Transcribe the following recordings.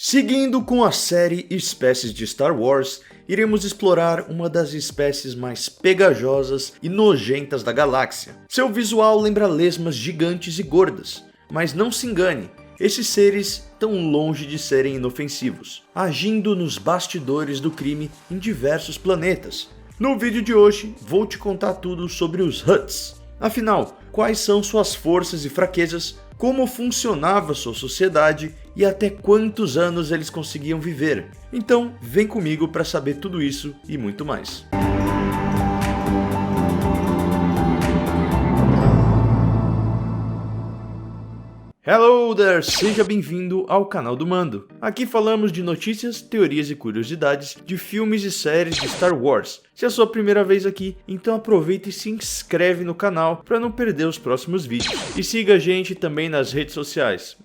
Seguindo com a série Espécies de Star Wars, iremos explorar uma das espécies mais pegajosas e nojentas da galáxia. Seu visual lembra lesmas gigantes e gordas, mas não se engane, esses seres estão longe de serem inofensivos, agindo nos bastidores do crime em diversos planetas. No vídeo de hoje, vou te contar tudo sobre os Hutts. Afinal, quais são suas forças e fraquezas, como funcionava sua sociedade e até quantos anos eles conseguiam viver. Então, vem comigo para saber tudo isso e muito mais. Hello there! Seja bem-vindo ao canal do Mando. Aqui falamos de notícias, teorias e curiosidades de filmes e séries de Star Wars. Se é a sua primeira vez aqui, então aproveita e se inscreve no canal para não perder os próximos vídeos. E siga a gente também nas redes sociais,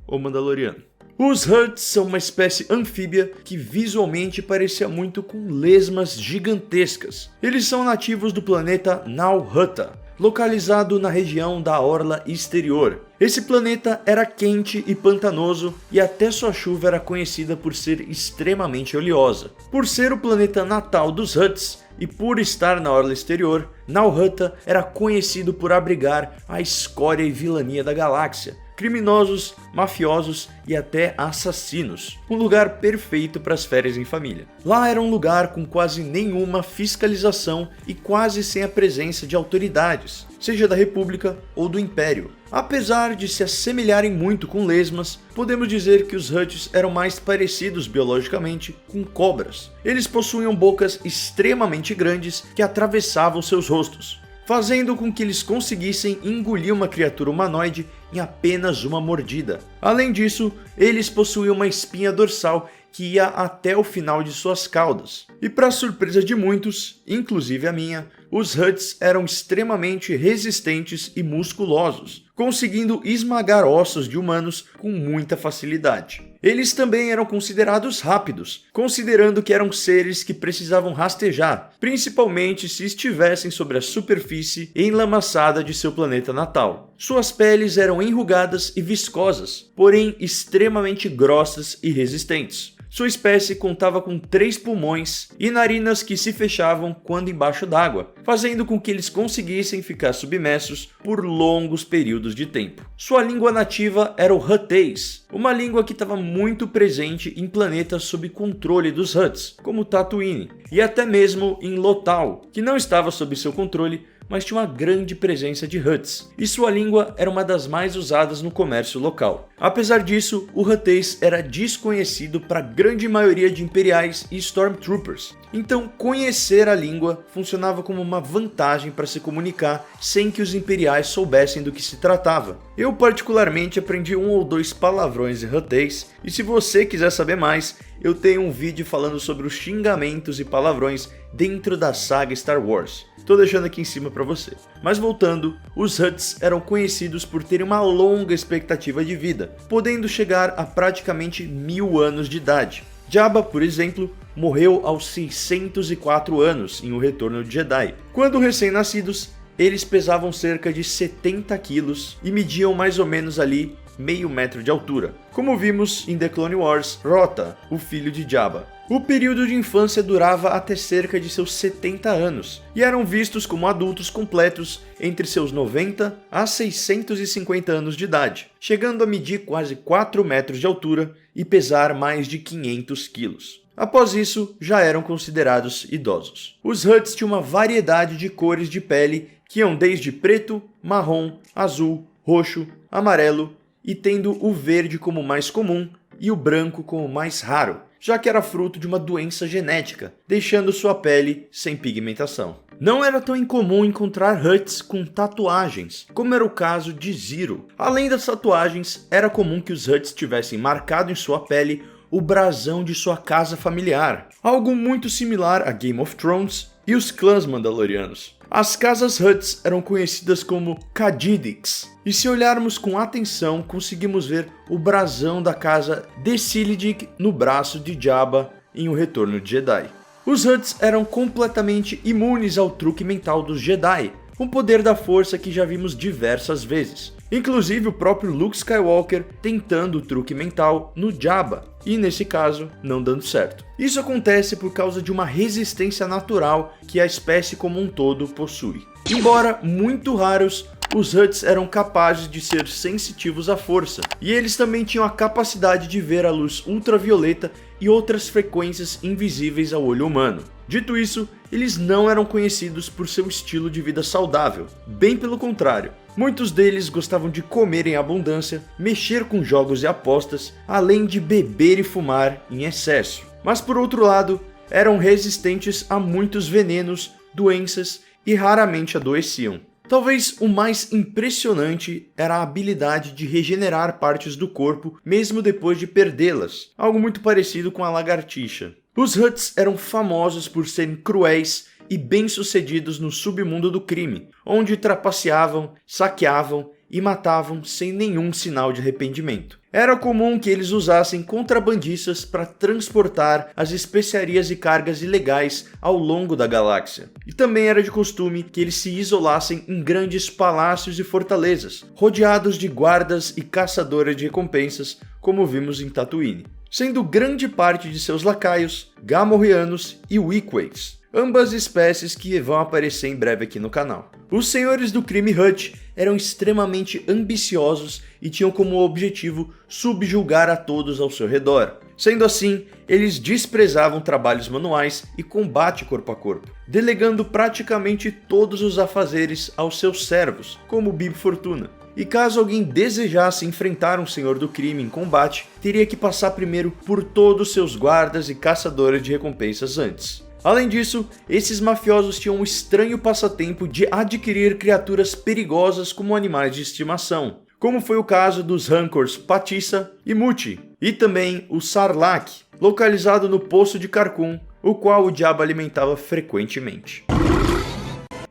@omandaloriano. Os Hutts são uma espécie anfíbia que visualmente parecia muito com lesmas gigantescas. Eles são nativos do planeta Nal Hutta, localizado na região da orla exterior. Esse planeta era quente e pantanoso e até sua chuva era conhecida por ser extremamente oleosa. Por ser o planeta natal dos Hutts e por estar na orla exterior, Nal Hutta era conhecido por abrigar a escória e vilania da galáxia, criminosos, mafiosos e até assassinos. Um lugar perfeito para as férias em família. Lá era um lugar com quase nenhuma fiscalização e quase sem a presença de autoridades, seja da República ou do Império. Apesar de se assemelharem muito com lesmas, podemos dizer que os Hutts eram mais parecidos biologicamente com cobras. Eles possuíam bocas extremamente grandes que atravessavam seus rostos, fazendo com que eles conseguissem engolir uma criatura humanoide em apenas uma mordida. Além disso, eles possuíam uma espinha dorsal que ia até o final de suas caudas. E para surpresa de muitos, inclusive a minha, os Hutts eram extremamente resistentes e musculosos, conseguindo esmagar ossos de humanos com muita facilidade. Eles também eram considerados rápidos, considerando que eram seres que precisavam rastejar, principalmente se estivessem sobre a superfície enlamaçada de seu planeta natal. Suas peles eram enrugadas e viscosas, porém extremamente grossas e resistentes. Sua espécie contava com 3 pulmões e narinas que se fechavam quando embaixo d'água, fazendo com que eles conseguissem ficar submersos por longos períodos de tempo. Sua língua nativa era o Huttese, uma língua que estava muito presente em planetas sob controle dos Hutts, como Tatooine, e até mesmo em Lothal, que não estava sob seu controle, mas tinha uma grande presença de Hutts, e sua língua era uma das mais usadas no comércio local. Apesar disso, o Huttese era desconhecido para a grande maioria de Imperiais e Stormtroopers, então conhecer a língua funcionava como uma vantagem para se comunicar sem que os Imperiais soubessem do que se tratava. Eu particularmente aprendi 1 ou 2 palavrões em Huttese, e se você quiser saber mais, eu tenho um vídeo falando sobre os xingamentos e palavrões dentro da saga Star Wars. Tô deixando aqui em cima para você. Mas voltando, os Hutts eram conhecidos por terem uma longa expectativa de vida, podendo chegar a praticamente 1000 anos de idade. Jabba, por exemplo, morreu aos 604 anos em O Retorno de Jedi. Quando recém-nascidos, eles pesavam cerca de 70 quilos e mediam mais ou menos ali meio metro de altura, como vimos em The Clone Wars, Rota, o filho de Jabba. O período de infância durava até cerca de seus 70 anos, e eram vistos como adultos completos entre seus 90 a 650 anos de idade, chegando a medir quase 4 metros de altura e pesar mais de 500 quilos. Após isso, já eram considerados idosos. Os Hutts tinham uma variedade de cores de pele que iam desde preto, marrom, azul, roxo, amarelo, e tendo o verde como mais comum e o branco como mais raro, já que era fruto de uma doença genética, deixando sua pele sem pigmentação. Não era tão incomum encontrar Hutts com tatuagens, como era o caso de Ziro. Além das tatuagens, era comum que os Hutts tivessem marcado em sua pele o brasão de sua casa familiar, algo muito similar a Game of Thrones e os clãs mandalorianos. As casas Hutts eram conhecidas como Khajidics, e se olharmos com atenção, conseguimos ver o brasão da casa Decilidic no braço de Jabba em O Retorno de Jedi. Os Hutts eram completamente imunes ao truque mental dos Jedi, um poder da força que já vimos diversas vezes. Inclusive o próprio Luke Skywalker tentando o truque mental no Jabba, e nesse caso não dando certo. Isso acontece por causa de uma resistência natural que a espécie como um todo possui. Embora muito raros, os Hutts eram capazes de ser sensitivos à força, e eles também tinham a capacidade de ver a luz ultravioleta e outras frequências invisíveis ao olho humano. Dito isso, eles não eram conhecidos por seu estilo de vida saudável, bem pelo contrário. Muitos deles gostavam de comer em abundância, mexer com jogos e apostas, além de beber e fumar em excesso. Mas por outro lado, eram resistentes a muitos venenos, doenças e raramente adoeciam. Talvez o mais impressionante era a habilidade de regenerar partes do corpo mesmo depois de perdê-las, algo muito parecido com a lagartixa. Os Hutts eram famosos por serem cruéis e bem-sucedidos no submundo do crime, onde trapaceavam, saqueavam e matavam sem nenhum sinal de arrependimento. Era comum que eles usassem contrabandistas para transportar as especiarias e cargas ilegais ao longo da galáxia. E também era de costume que eles se isolassem em grandes palácios e fortalezas, rodeados de guardas e caçadores de recompensas, como vimos em Tatooine, sendo grande parte de seus lacaios Gamorreanos e Weequays, ambas espécies que vão aparecer em breve aqui no canal. Os senhores do crime Hutt eram extremamente ambiciosos e tinham como objetivo subjugar a todos ao seu redor. Sendo assim, eles desprezavam trabalhos manuais e combate corpo a corpo, delegando praticamente todos os afazeres aos seus servos, como Bib Fortuna. E caso alguém desejasse enfrentar um senhor do crime em combate, teria que passar primeiro por todos seus guardas e caçadores de recompensas antes. Além disso, esses mafiosos tinham um estranho passatempo de adquirir criaturas perigosas como animais de estimação, como foi o caso dos Rancors Patissa e Muti, e também o Sarlacc, localizado no Poço de Carkoon, o qual o Jabba alimentava frequentemente.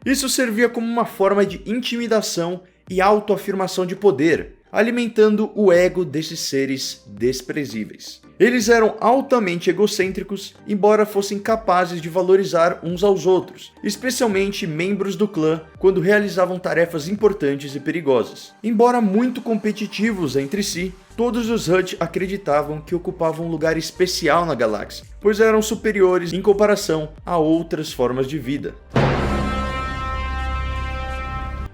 Isso servia como uma forma de intimidação e autoafirmação de poder, alimentando o ego desses seres desprezíveis. Eles eram altamente egocêntricos, embora fossem capazes de valorizar uns aos outros, especialmente membros do clã quando realizavam tarefas importantes e perigosas. Embora muito competitivos entre si, todos os Hutt acreditavam que ocupavam um lugar especial na galáxia, pois eram superiores em comparação a outras formas de vida.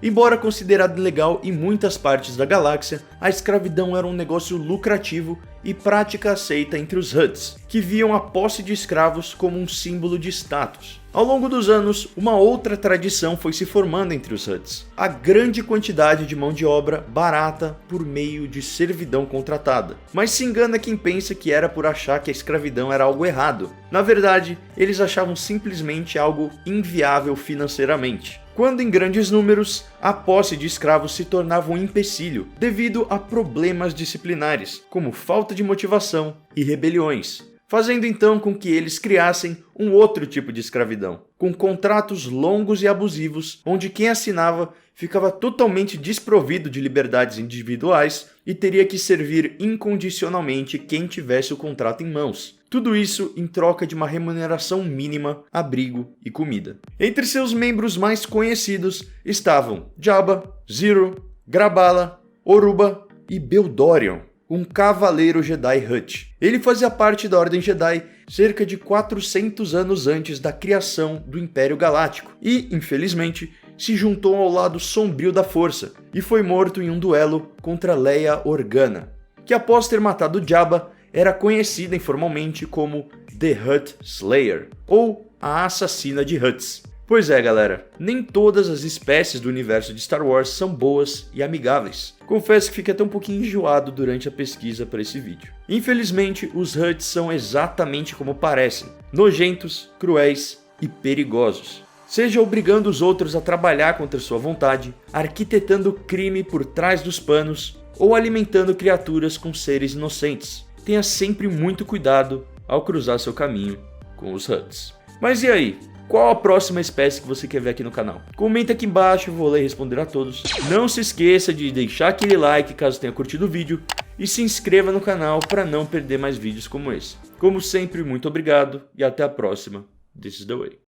Embora considerado ilegal em muitas partes da galáxia, a escravidão era um negócio lucrativo e prática aceita entre os Hutts, que viam a posse de escravos como um símbolo de status. Ao longo dos anos, uma outra tradição foi se formando entre os Hutts: a grande quantidade de mão de obra barata por meio de servidão contratada. Mas se engana quem pensa que era por achar que a escravidão era algo errado. Na verdade, eles achavam simplesmente algo inviável financeiramente. Quando em grandes números, a posse de escravos se tornava um empecilho devido a problemas disciplinares, como falta de motivação e rebeliões, fazendo então com que eles criassem um outro tipo de escravidão, com contratos longos e abusivos, onde quem assinava ficava totalmente desprovido de liberdades individuais e teria que servir incondicionalmente quem tivesse o contrato em mãos. Tudo isso em troca de uma remuneração mínima, abrigo e comida. Entre seus membros mais conhecidos estavam Jabba, Ziro, Graballa, Oruba e Beldorion, um cavaleiro Jedi Hutt. Ele fazia parte da Ordem Jedi cerca de 400 anos antes da criação do Império Galáctico e, infelizmente, se juntou ao lado sombrio da Força e foi morto em um duelo contra Leia Organa, que após ter matado Jabba, era conhecida informalmente como The Hutt Slayer, ou a assassina de Hutts. Pois é, galera, nem todas as espécies do universo de Star Wars são boas e amigáveis. Confesso que fiquei até um pouquinho enjoado durante a pesquisa para esse vídeo. Infelizmente, os Hutts são exatamente como parecem, nojentos, cruéis e perigosos. Seja obrigando os outros a trabalhar contra sua vontade, arquitetando crime por trás dos panos, ou alimentando criaturas com seres inocentes. Tenha sempre muito cuidado ao cruzar seu caminho com os Hutts. Mas e aí? Qual a próxima espécie que você quer ver aqui no canal? Comenta aqui embaixo, eu vou ler e responder a todos. Não se esqueça de deixar aquele like caso tenha curtido o vídeo e se inscreva no canal para não perder mais vídeos como esse. Como sempre, muito obrigado e até a próxima. This is the way.